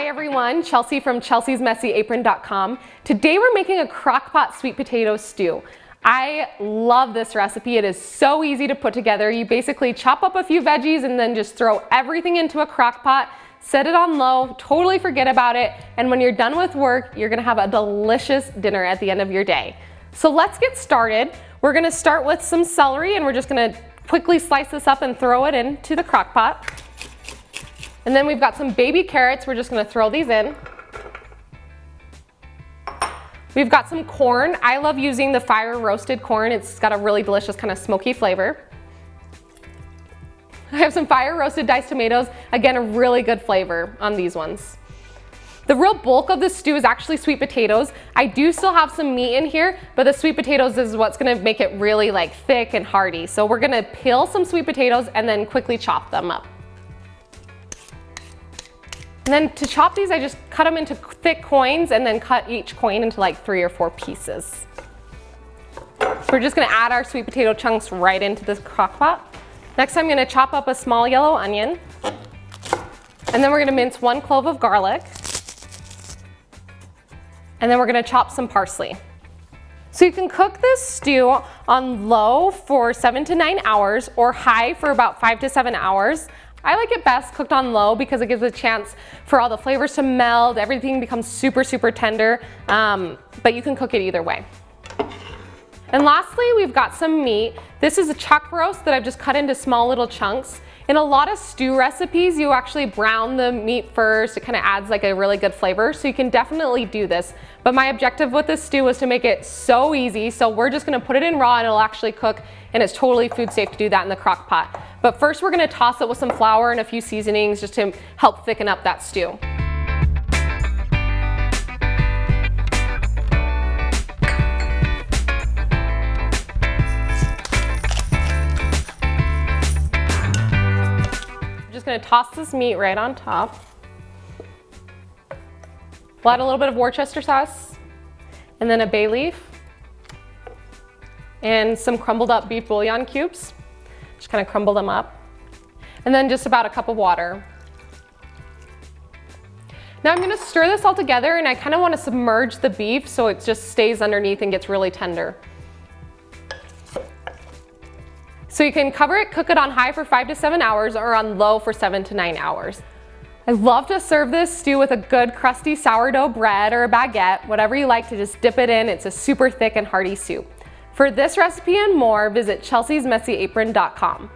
Hi everyone, Chelsea from chelseasmessyapron.com. Today we're making a crockpot sweet potato stew. I love this recipe. It is so easy to put together. You basically chop up a few veggies and then just throw everything into a crockpot, set it on low, totally forget about it, and when you're done with work, you're gonna have a delicious dinner at the end of your day. So let's get started. We're gonna start with some celery and we're just gonna quickly slice this up and throw it into the crockpot. And then we've got some baby carrots. We're just gonna throw these in. We've got some corn. I love using the fire roasted corn. It's got a really delicious kind of smoky flavor. I have some fire roasted diced tomatoes. Again, a really good flavor on these ones. The real bulk of the stew is actually sweet potatoes. I do still have some meat in here, but the sweet potatoes is what's gonna make it really like thick and hearty. So we're gonna peel some sweet potatoes and then quickly chop them up. And then to chop these, I just cut them into thick coins and then cut each coin into like 3 or 4 pieces. So we're just gonna add our sweet potato chunks right into this crock pot. Next, I'm gonna chop up a small yellow onion. And then we're gonna mince 1 clove of garlic. And then we're gonna chop some parsley. So you can cook this stew on low for 7 to 9 hours or high for about 5 to 7 hours. I like it best cooked on low because it gives a chance for all the flavors to meld, everything becomes super, super tender, but you can cook it either way. And lastly, we've got some meat. This is a chuck roast that I've just cut into small little chunks. In a lot of stew recipes, you actually brown the meat first. It kind of adds like a really good flavor, so you can definitely do this. But my objective with this stew was to make it so easy, so we're just gonna put it in raw and it'll actually cook, and it's totally food safe to do that in the crock pot. But first we're gonna toss it with some flour and a few seasonings just to help thicken up that stew. Gonna toss this meat right on top. We'll add a little bit of Worcester sauce and then a bay leaf and some crumbled up beef bouillon cubes. Just kind of crumble them up. And then just about a cup of water. Now I'm gonna stir this all together and I kind of want to submerge the beef so it just stays underneath and gets really tender. So you can cover it, cook it on high for 5 to 7 hours or on low for 7 to 9 hours. I love to serve this stew with a good crusty sourdough bread or a baguette, whatever you like to just dip it in. It's a super thick and hearty soup. For this recipe and more, visit chelseasmessyapron.com.